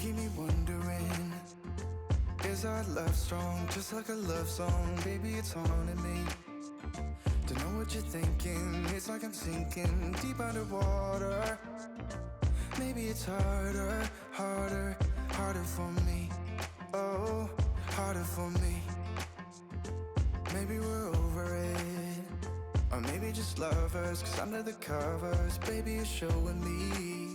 keep me wondering, is our love strong, just like a love song? Baby, it's haunting me. Don't know what you're thinking, it's like I'm sinking deep underwater. Maybe it's harder, harder, harder for me. Oh, harder for me. Maybe we're over it, or maybe just lovers, cause under the covers, baby, you're showing me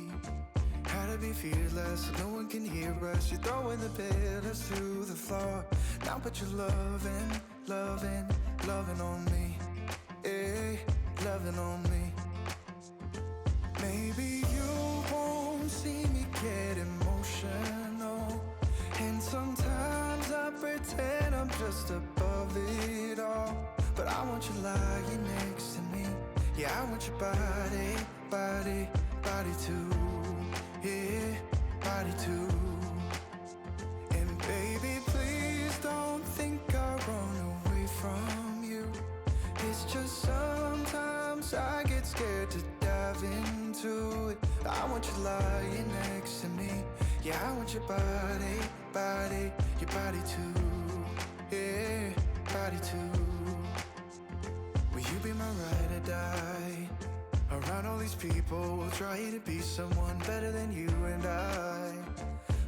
how to be fearless, so no one can hear us. You're throwing the pillars through the floor. Now put your loving, loving, loving on me. Eh, loving on me. Maybe you won't see me get emotional, and sometimes I pretend I'm just above it all. But I want you lying next to me. Yeah, I want your body, body, body too. Yeah, body too. And baby, please don't think I run away from you. It's just sometimes I get scared to dive into it. I want you lying next to me. Yeah, I want your body, body, your body too. Yeah, body too. Will you be my ride or die? Around all these people, we'll try to be someone better than you and I.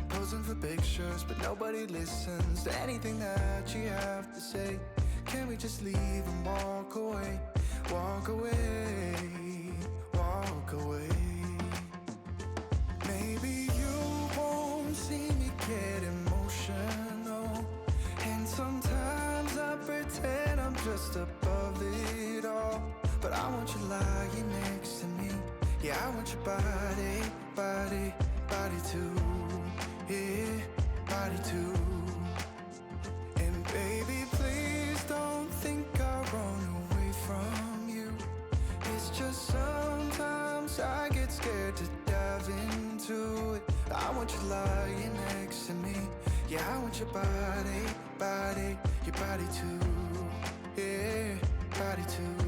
Posing for pictures, but nobody listens to anything that you have to say. Can we just leave and walk away? Walk away, walk away. Maybe you won't see me get emotional, and sometimes I pretend I'm just above it all. But I want you lying next to me. Yeah, I want your body, body, body too. Yeah, body too. And baby, please don't think I run away from you. It's just sometimes I get scared to dive into it. I want you lying next to me. Yeah, I want your body, body, your body too. Yeah, body too.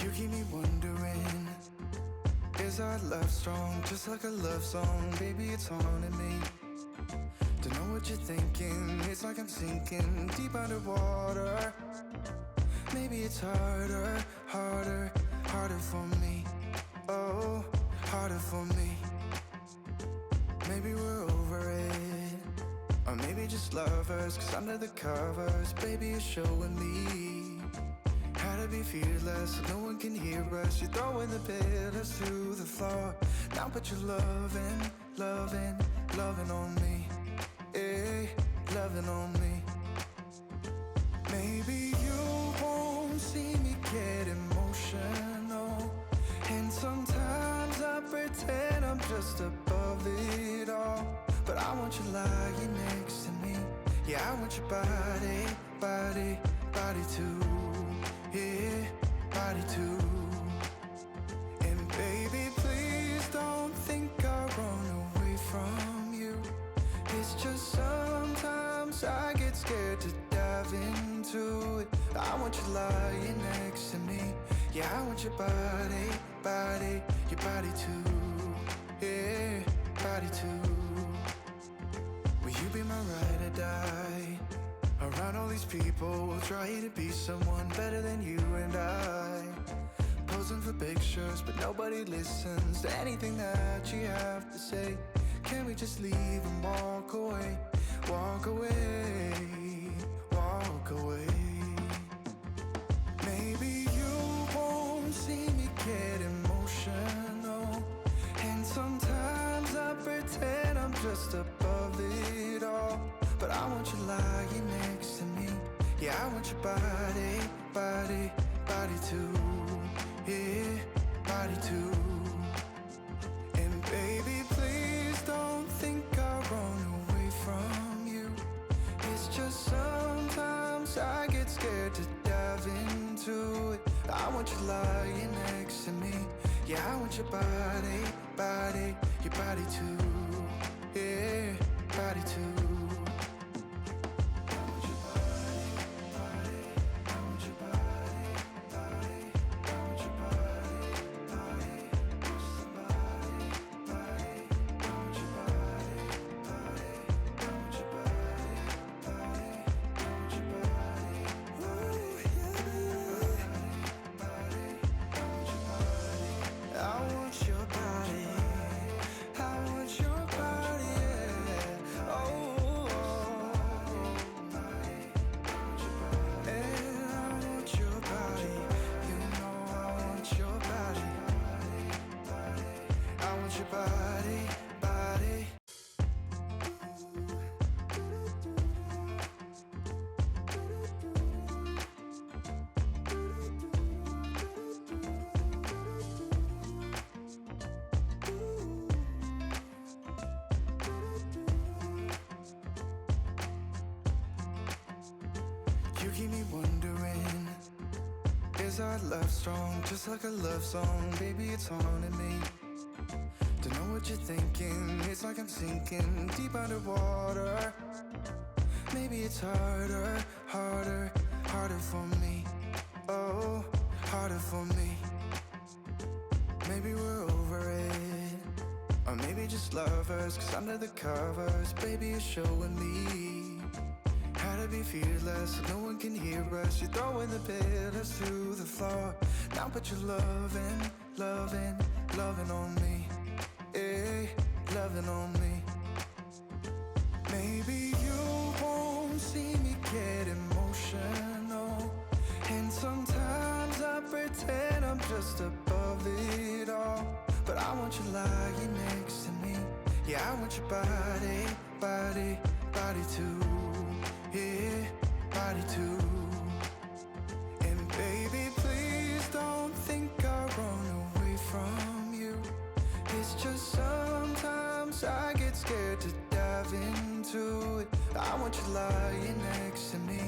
You keep me wondering, is our love strong, just like a love song? Baby, it's haunting me. Don't know what you're thinking, it's like I'm sinking deep underwater. Maybe it's harder, harder, harder for me. Oh, harder for me. Maybe we're over it, or maybe just lovers, cause under the covers, baby, you're showing me how to be fearless, so no one can hear us. You're throwing the pillars through the floor. Now put your loving, loving, loving on me. Eh, loving on me. Maybe you won't see me get emotional, and sometimes I pretend I'm just above it all. But I want you lying next to me. Yeah, I want your body, body, body too. Yeah, body too. And baby, please don't think I run away from you. It's just sometimes I get scared to dive into it. I want you lying next to me. Yeah, I want your body, body, your body too. Yeah, body too. Will you be my ride or die? Around all these people, we'll try to be someone better than you and I. Posing for pictures, but nobody listens to anything that you have to say. Can we just leave and walk away? Walk away, walk away. Maybe you won't see me get emotional, and sometimes I pretend I'm just above it all. But I want you lying next to me. Yeah, I want your body, body, body too. Yeah, body too. And baby, please don't think I'll run away from you. It's just sometimes I get scared to dive into it. I want you lying next to me. Yeah, I want your body, body, your body too. Yeah, body too. You keep me wondering, is our love strong? Just like a love song, baby, it's haunting me. Don't know what you're thinking, it's like I'm sinking deep underwater. Maybe it's harder, harder, harder for me. Oh, harder for me. Maybe we're over it, or maybe just lovers, 'cause under the covers, baby, you're showing me how to be fearless, so no one can hear us. You're throwing the pillars to the floor. Now put your loving, loving, loving on me. Eh, loving on me. Maybe you won't see me get emotional, and sometimes I pretend I'm just above it all. But I want you lying next to me. Yeah, I want your body, body, body too. Yeah, body too. And baby, please don't think I'll run away from you. It's just sometimes I get scared to dive into it. I want you lying next to me.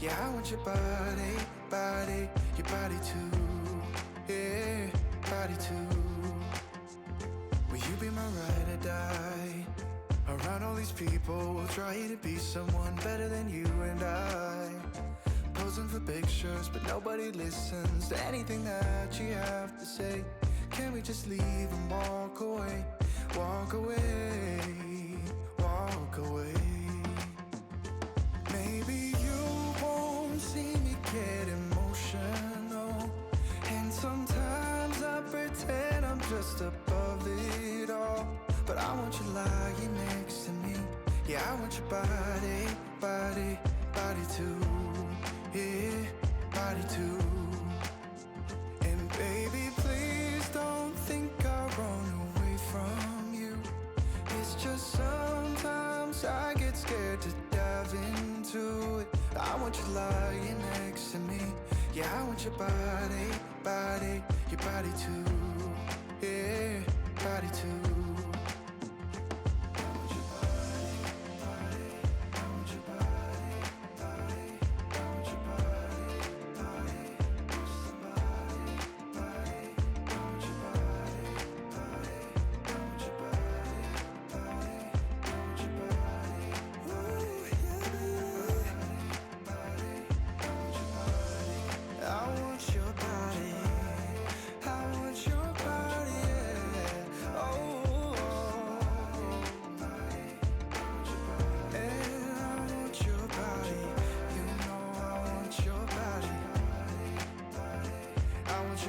Yeah, I want your body, body, your body too. Yeah, body too. Will you be my ride or die? Around all these people, we'll try to be someone better than you and I. Posing for pictures, but nobody listens to anything that you have to say. Can we just leave and walk away? Walk away, walk away. Maybe you won't see me get emotional, and sometimes I pretend I'm just above it all. But I want you lying next to me. Yeah, I want your body, body, body too. Yeah, body too. And baby, please don't think I'll run away from you. It's just sometimes I get scared to dive into it. I want you lying next to me. Yeah, I want your body, body, your body too. Yeah, body too.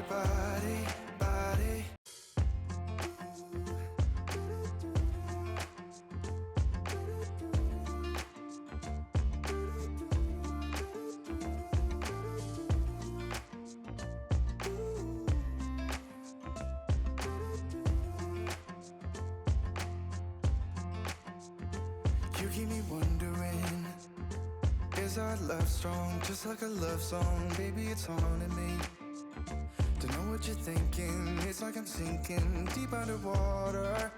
Body You keep me wondering, is our love strong, just like a love song? Baby, it's haunting me. Don't know what you're thinking, it's like I'm sinking deep underwater.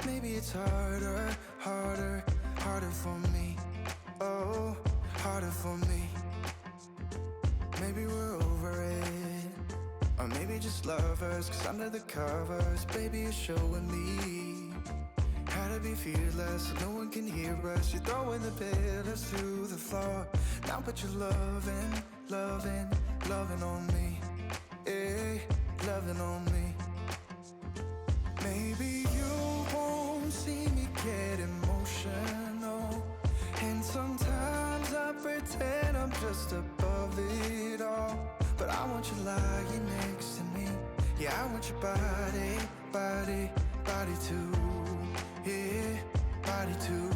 Maybe it's harder, harder, harder for me. Oh, harder for me. Maybe we're over it, or maybe just lovers, cause under the covers, baby, you're showing me how to be fearless, so no one can hear us. You're throwing the pillars through the floor. Now put your loving, loving, loving on me. Eh, loving on me. Maybe you won't see me get emotional, and sometimes I pretend I'm just above it all. But I want you lying next to me. Yeah, I want your body, body, body too. Yeah, body too.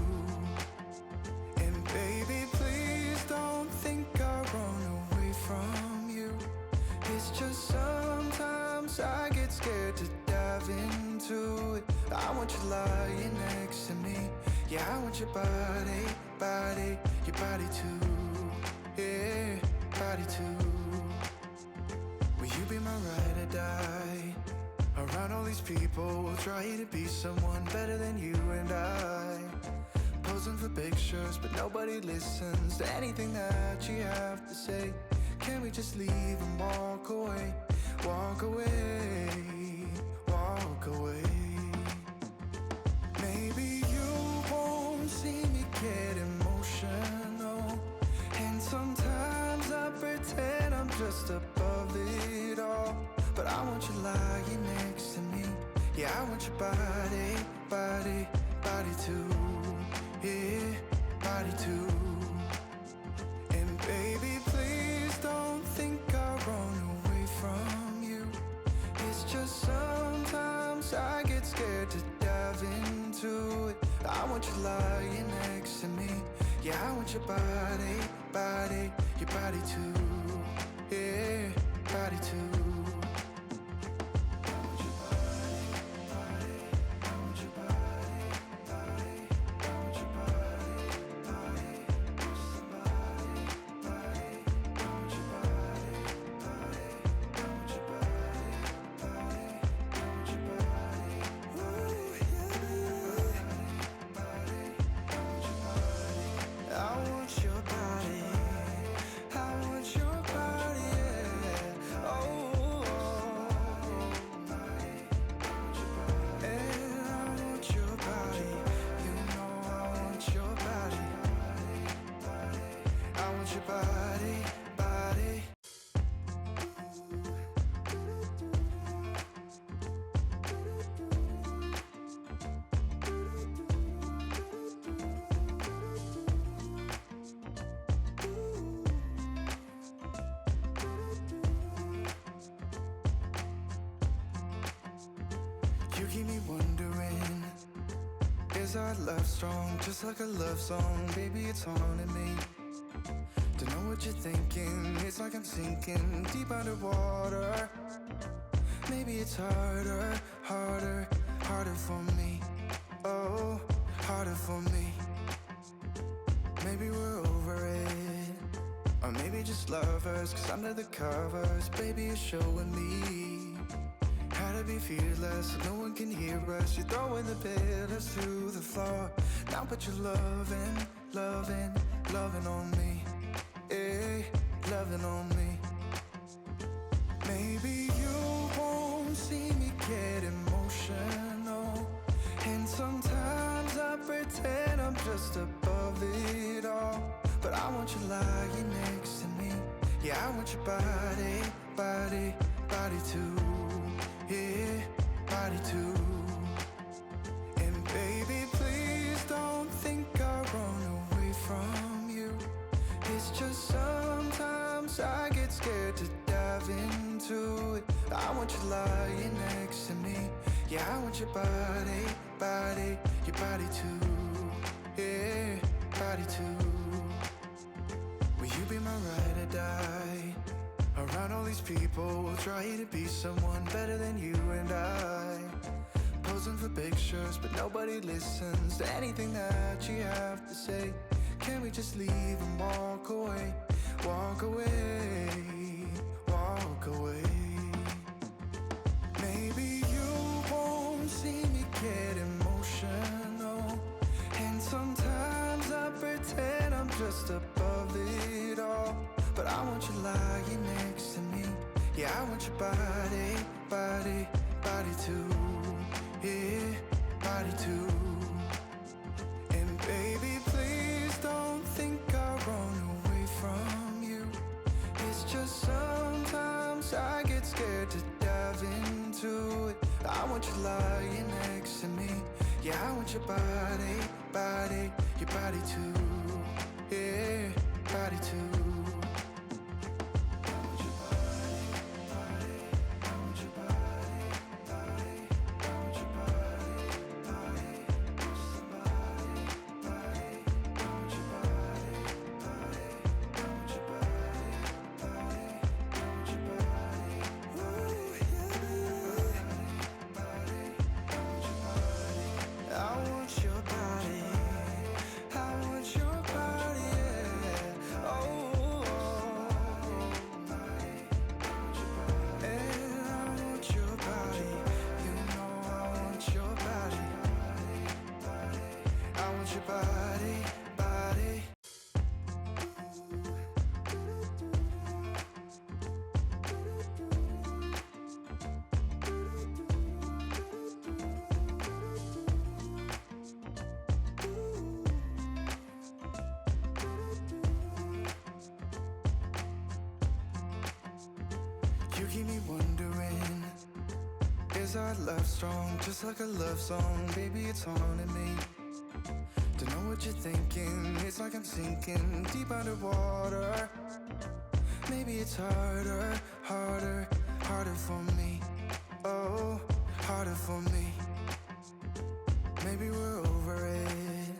And baby, please don't think I'll run away from you. It's just sometimes I get scared to dive into it. I want you lying next to me. Yeah, I want your body, body, your body too. Yeah, body too. Will you be my ride or die? Around all these people, we'll try to be someone better than you and I. Posing for pictures, but nobody listens to anything that you have to say. Can we just leave and walk away? Walk away, walk away. Maybe you won't see me get emotional, and sometimes I pretend I'm just above it all. But I want you lying next to me. Yeah, I want your body, body, body too. Yeah, body too. And baby, please don't think I'll run away from you. It's just sometimes I get scared to dive into it. I want you lying next to me. Yeah, I want your body, body, your body too. Yeah, body too. You keep me wondering, is our love strong, just like a love song? Baby, it's haunting me. Don't know what you're thinking, it's like I'm sinking deep underwater. Maybe it's harder, harder, harder for me. Oh, harder for me. Maybe we're over it, or maybe just lovers, cause under the covers, baby, you're showing me how to be fearless, so no one can hear us. You're throwing the pillars through the floor. Now put your loving, loving, loving on me. Eh, loving on me. Maybe you won't see me get emotional, and sometimes I pretend I'm just above it all. But I want you lying next to me. Yeah, I want your body, body, body too. Yeah, body too. And baby, please don't think I'll run away from you. It's just sometimes I get scared to dive into it. I want you lying next to me. Yeah, I want your body, body, your body too. Yeah, body too. Will you be my ride or die? Around all these people, we'll try to be someone better than you and I. Posing for pictures, but nobody listens to anything that you have to say. Can we just leave and walk away? Walk away, walk away. Maybe you won't see me get emotional, and sometimes I pretend I'm just above it all. But I want you lying next to me. Yeah, I want your body, body, body too. Yeah, body too. And baby, please don't think I'll run away from you. It's just sometimes I get scared to dive into it. I want you lying next to me. Yeah, I want your body, body, your body too. Yeah, body too. You keep me wondering, is our love strong? Just like a love song, baby, it's haunting me. Don't know what you're thinking, it's like I'm sinking deep underwater. Maybe it's harder, harder, harder for me. Oh, harder for me. Maybe we're over it,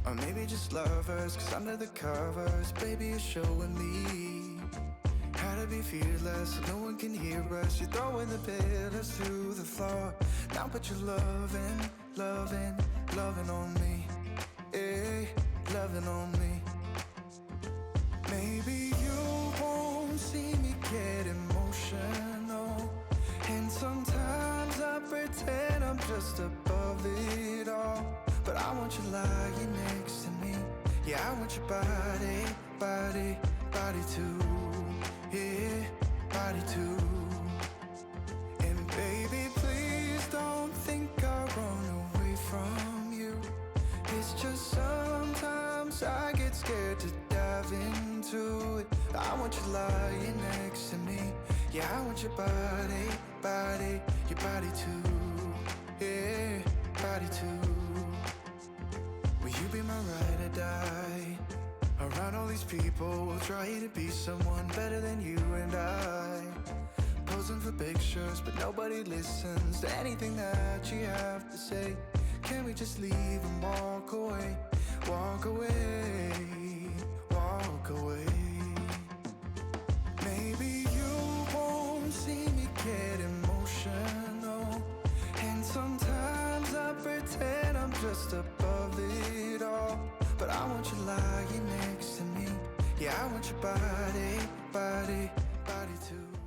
or maybe just lovers, 'cause under the covers, baby, you're showing me how to be fearless, so no one can hear us. You're throwing the pillars to the floor. Now put your loving, loving, loving on me. Eh, loving on me. Maybe you won't see me get emotional, and sometimes I pretend I'm just above it all. But I want you lying next to me. Yeah, I want your body, body, body too. Yeah, body too. And baby, please don't think I'll run away from you. It's just sometimes I get scared to dive into it. I want you lying next to me. Yeah, I want your body, body, your body too. Yeah, body too. Will you be my ride or die? Around all these people, we'll try to be someone better than you and I. Posing for pictures, but nobody listens to anything that you have to say. Can we just leave and walk away? Walk away, walk away. Maybe you won't see me get emotional, and sometimes I pretend I'm just above it all. But I want you lying next to me. Yeah, I want your body, body, body too.